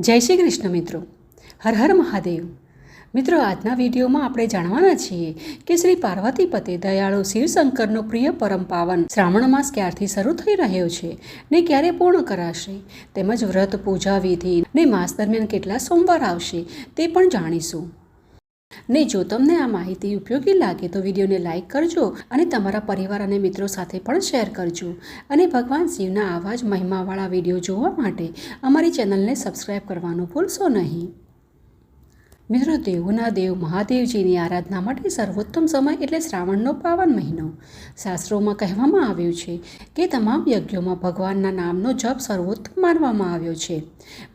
જય શ્રી કૃષ્ણ મિત્રો, હર હર મહાદેવ. મિત્રો, આજના વિડીયોમાં આપણે જાણવાના છીએ કે શ્રી પાર્વતી પતે દયાળુ શિવશંકરનો પ્રિય પરમ પાવન શ્રાવણ માસ ક્યારથી શરૂ થઈ રહ્યો છે ને ક્યારે પૂર્ણ કરાશે, તેમજ વ્રત, પૂજા વિધિ ને માસ દરમિયાન કેટલા સોમવાર આવશે તે પણ જાણીશું. ને જો તમને આ માહિતી ઉપયોગી લાગે તો વિડીયોને લાઇક કરજો અને તમારા પરિવાર અને મિત્રો સાથે પણ શેર કરજો. અને ભગવાન શિવના આવા જ મહિમાવાળા વિડીયો જોવા માટે અમારી ચેનલને સબસ્ક્રાઈબ કરવાનું ભૂલશો નહીં. મિત્રો, દેવોના દેવ મહાદેવજીની આરાધના માટે સર્વોત્તમ સમય એટલે શ્રાવણનો પાવન મહિનો. શાસ્ત્રોમાં કહેવામાં આવ્યું છે કે તમામ યજ્ઞોમાં ભગવાનના નામનો જપ સર્વોત્તમ માનવામાં આવ્યો છે.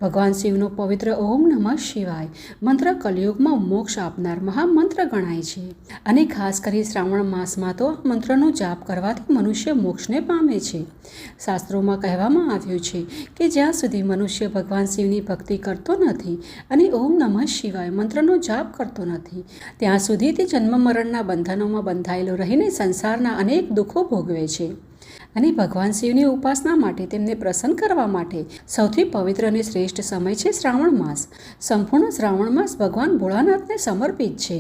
ભગવાન શિવનો પવિત્ર ઓમ નમઃ શિવાય મંત્ર કલિયુગમાં મોક્ષ આપનાર મહામંત્ર ગણાય છે. અને ખાસ કરી શ્રાવણ માસમાં તો આ મંત્રનો જાપ કરવાથી મનુષ્ય મોક્ષને પામે છે. શાસ્ત્રોમાં કહેવામાં આવ્યું છે કે જ્યાં સુધી મનુષ્ય ભગવાન શિવની ભક્તિ કરતો નથી અને ઓમ નમઃ શિવાય મંત્રનો જાપ કરતો નથી, ત્યાં સુધી તે જન્મ મરણના બંધનોમાં બંધાયેલો રહીને સંસારના અનેક દુઃખો ભોગવે છે. અને ભગવાન શિવની ઉપાસના માટે તેમને પ્રસન્ન કરવા માટે સૌથી પવિત્ર અને શ્રેષ્ઠ સમય છે શ્રાવણ માસ. સંપૂર્ણ શ્રાવણ માસ ભગવાન ભોળાનાથને સમર્પિત છે.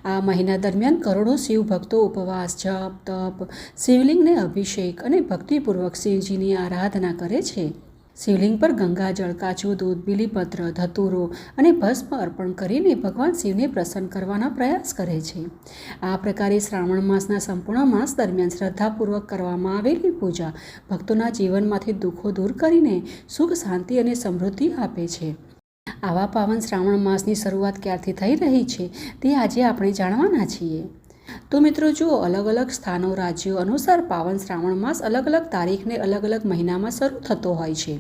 આ મહિના દરમિયાન કરોડો શિવ ભક્તો ઉપવાસ, જપ, તપ, શિવલિંગને અભિષેક અને ભક્તિપૂર્વક શિવજીની આરાધના કરે છે. શિવલિંગ પર ગંગાજળ, કાચું દૂધ, બીલીપત્ર, ધતુરો અને ભસ્મ અર્પણ કરીને ભગવાન શિવને પ્રસન્ન કરવાના પ્રયાસ કરે છે. આ પ્રકારે શ્રાવણ માસના સંપૂર્ણ માસ દરમિયાન શ્રદ્ધાપૂર્વક કરવામાં આવેલી પૂજા ભક્તોના જીવનમાંથી દુઃખો દૂર કરીને સુખ, શાંતિ અને સમૃદ્ધિ આપે છે. આવા પાવન શ્રાવણ માસની શરૂઆત ક્યારથી થઈ રહી છે તે આજે આપણે જાણવાના છીએ. તો મિત્રો જુઓ, અલગ અલગ સ્થાનો, રાજ્યો અનુસાર પાવન શ્રાવણ માસ અલગ અલગ તારીખને અલગ અલગ મહિનામાં શરૂ થતો હોય છે.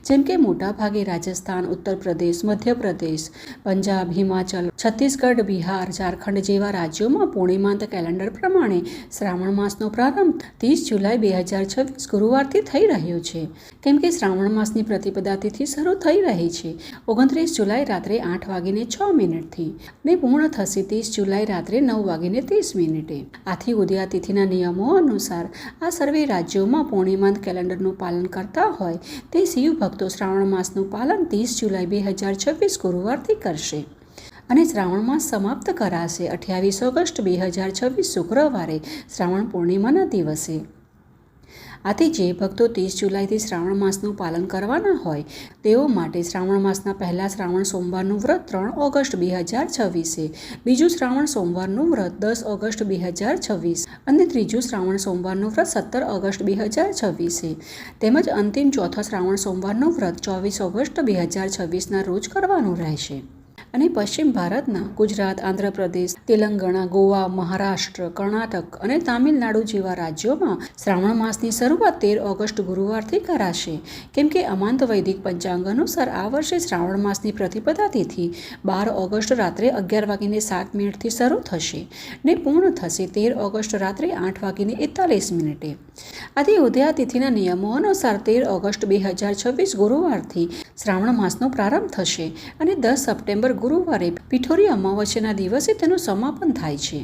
જેમ કે મોટાભાગે રાજસ્થાન, ઉત્તર પ્રદેશ, મધ્યપ્રદેશ, પંજાબ, હિમાચલ, છત્તીસગઢ, બિહાર, ઝારખંડ જેવા રાજ્યોમાં પૂર્ણિમાંત કેલેન્ડર પ્રમાણે શ્રાવણ માસનો પ્રારંભ 30 જુલાઈ 2026 ગુરુવારથી થઈ રહ્યો છે. કેમ કે શ્રાવણ માસની પ્રતિપદા તિથિ શરૂ થઈ રહી છે 29 જુલાઈ રાત્રે 8:06 ને પૂર્ણ થશે 30 જુલાઈ રાત્રે 9:30. આથી ઉદયા તિથિના નિયમો અનુસાર આ સર્વે રાજ્યોમાં પૂર્ણિમાંત કેલેન્ડરનું પાલન કરતા હોય તે શિવ ભક્તો શ્રાવણ માસનું પાલન 30 જુલાઈ 2026 ગુરુવારથી કરશે અને શ્રાવણ માસ સમાપ્ત કરાશે 28 ઓગસ્ટ 2026 શુક્રવારે શ્રાવણ પૂર્ણિમાના દિવસે. આથી જે ભક્તો 30 જુલાઈથી શ્રાવણ માસનું પાલન કરવાના હોય તેઓ માટે શ્રાવણ માસના પહેલા શ્રાવણ સોમવારનું વ્રત 3 ઓગસ્ટ 2026, બીજું શ્રાવણ સોમવારનું વ્રત 10 ઓગસ્ટ 2026 અને ત્રીજું શ્રાવણ સોમવારનું વ્રત 17 ઓગસ્ટ 2026 તેમજ અંતિમ ચોથા શ્રાવણ સોમવારનું વ્રત 24 ઓગસ્ટ 2026ના રોજ કરવાનું રહેશે. અને પશ્ચિમ ભારતના ગુજરાત, આંધ્રપ્રદેશ, તેલંગાણા, ગોવા, મહારાષ્ટ્ર, કર્ણાટક અને તામિલનાડુ જેવા રાજ્યોમાં શ્રાવણ માસની શરૂઆત 13 ઓગસ્ટ ગુરુવારથી કરાશે. કેમ કે અમાંત વૈદિક પંચાંગ અનુસાર આ વર્ષે શ્રાવણ માસની પ્રતિપદા તિથિ 12 ઓગસ્ટ રાત્રે 11:07 શરૂ થશે ને પૂર્ણ થશે 13 ઓગસ્ટ રાત્રે 8:41. આથી ઉદયા તિથિના નિયમો અનુસાર 13 ઓગસ્ટ 2026 ગુરુવારથી શ્રાવણ માસનો પ્રારંભ થશે અને 10 સપ્ટેમ્બર ગુરુવારે પિઠોરી અમાવસ્યાના દિવસે તેનું સમાપન થાય છે.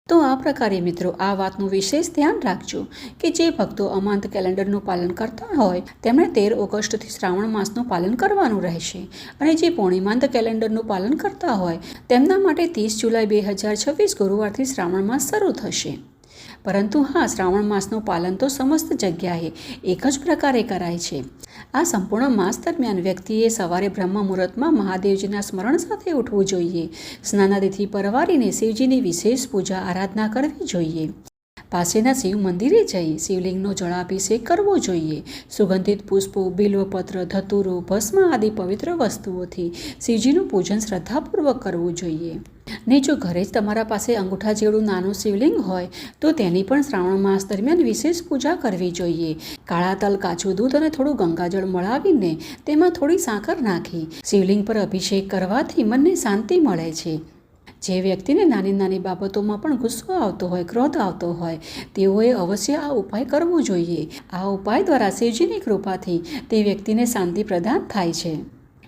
તો આ પ્રકારે મિત્રો આ વાતનું વિશેષ ધ્યાન રાખજો કે જે ભક્તો અમાંત કેલેન્ડરનું પાલન કરતા હોય તેમણે 13 ઓગસ્ટથી શ્રાવણ માસનું પાલન કરવાનું રહેશે અને જે પૂર્ણિમાંત કેલેન્ડરનું પાલન કરતા હોય તેમના માટે 30 જુલાઈ 2026 ગુરુવારથી શ્રાવણ માસ શરૂ થશે. પરંતુ હા, શ્રાવણ માસનું પાલન તો સમસ્ત જગ્યાએ એક જ પ્રકારે કરાય છે. આ સંપૂર્ણ માસ દરમિયાન વ્યક્તિએ સવારે બ્રહ્મ મુહૂર્તમાં મહાદેવજીના સ્મરણ સાથે ઉઠવું જોઈએ. સ્નાનાદિથી પરવારીને શિવજીની વિશેષ પૂજા આરાધના કરવી જોઈએ. પાસેના શિવ મંદિરે જઈ શિવલિંગનો જળાભિષેક કરવો જોઈએ. સુગંધિત પુષ્પો, બિલ્વપત્ર, ધતુરો, ભસ્મ આદિ પવિત્ર વસ્તુઓથી શિવજીનું પૂજન શ્રદ્ધાપૂર્વક કરવું જોઈએ. ને જો ઘરે જ તમારા પાસે અંગૂઠા જેવડું નાનું શિવલિંગ હોય તો તેની પણ શ્રાવણ માસ દરમિયાન વિશેષ પૂજા કરવી જોઈએ. કાળા તલ, કાચું દૂધ અને થોડું ગંગાજળ મળાવીને તેમાં થોડી સાકર નાખી શિવલિંગ પર અભિષેક કરવાથી મનને શાંતિ મળે છે. જે વ્યક્તિને નાની નાની બાબતોમાં પણ ગુસ્સો આવતો હોય, ક્રોધ આવતો હોય તેઓએ અવશ્ય આ ઉપાય કરવો જોઈએ. આ ઉપાય દ્વારા શિવજીની કૃપાથી તે વ્યક્તિને શાંતિ પ્રદાન થાય છે.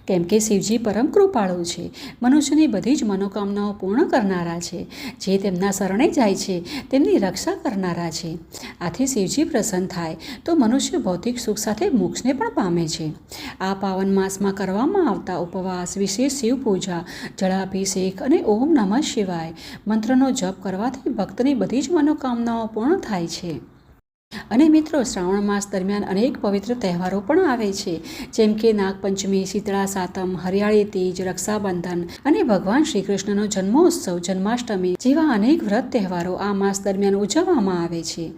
કેમ કે શિવજી પરમ કૃપાળુ છે, મનુષ્યની બધી જ મનોકામનાઓ પૂર્ણ કરનારા છે. જે તેમના શરણે જાય છે તેમની રક્ષા કરનારા છે. આથી શિવજી પ્રસન્ન થાય તો મનુષ્ય ભૌતિક સુખ સાથે મોક્ષને પણ પામે છે. આ પાવન માસમાં કરવામાં આવતા ઉપવાસ, વિશેષ શિવ પૂજા, જળાભિષેક અને ઓમ નમઃ શિવાય મંત્રનો જપ કરવાથી ભક્તની બધી જ મનોકામનાઓ પૂર્ણ થાય છે. અને મિત્રો, શ્રાવણ માસ દરમિયાન અનેક પવિત્ર તહેવારો પણ આવે છે, જેમ કે નાગપંચમી, શીતળા સાતમ, હરિયાળી તીજ, રક્ષાબંધન અને ભગવાન શ્રી કૃષ્ણનો જન્મોત્સવ, જન્માષ્ટમી જેવા અનેક વ્રત તહેવારો આ માસ દરમિયાન ઉજવવામાં આવે છે.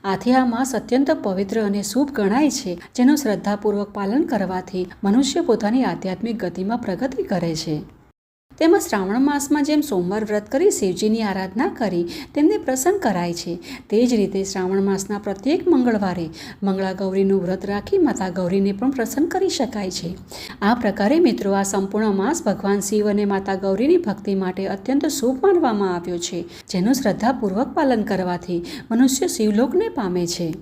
આથી આ માસ અત્યંત પવિત્ર અને શુભ ગણાય છે, જેનું શ્રદ્ધાપૂર્વક પાલન કરવાથી મનુષ્ય પોતાની આધ્યાત્મિક ગતિમાં પ્રગતિ કરે છે. તેમાં શ્રાવણ માસમાં જેમ સોમવાર વ્રત કરી શિવજીની આરાધના કરી તેમને પ્રસન્ન કરાય છે, તે જ રીતે શ્રાવણ માસના પ્રત્યેક મંગળવારે મંગળા ગૌરીનું વ્રત રાખી માતા ગૌરીને પણ પ્રસન્ન કરી શકાય છે. આ પ્રકારે મિત્રો, આ સંપૂર્ણ માસ ભગવાન શિવ અને માતા ગૌરીની ભક્તિ માટે અત્યંત શુભ માનવામાં આવ્યો છે, જેનું શ્રદ્ધાપૂર્વક પાલન કરવાથી મનુષ્ય શિવલોકને પામે છે.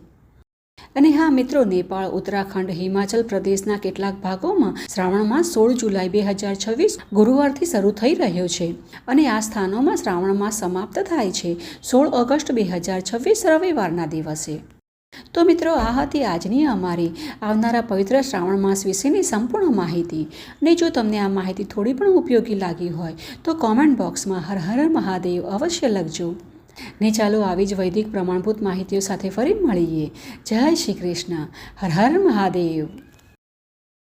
અને હા મિત્રો, નેપાળ, ઉત્તરાખંડ, હિમાચલ પ્રદેશના કેટલાક ભાગોમાં શ્રાવણ માસ 16 જુલાઈ 2026 ગુરુવારથી શરૂ થઈ રહ્યો છે અને આ સ્થાનોમાં શ્રાવણ માસ સમાપ્ત થાય છે 16 ઓગસ્ટ 2026 રવિવારના દિવસે. તો મિત્રો, આ હતી આજની અમારી આવનારા પવિત્ર શ્રાવણ માસ વિશેની સંપૂર્ણ માહિતી. અને જો તમને આ માહિતી થોડી પણ ઉપયોગી લાગી હોય તો કોમેન્ટ બોક્સમાં હર હર મહાદેવ અવશ્ય લખજો. ને ચાલો આવી જ વૈદિક પ્રમાણભૂત માહિતીઓ સાથે ફરી મળીએ. જય શ્રી કૃષ્ણ. હર હર મહાદેવ.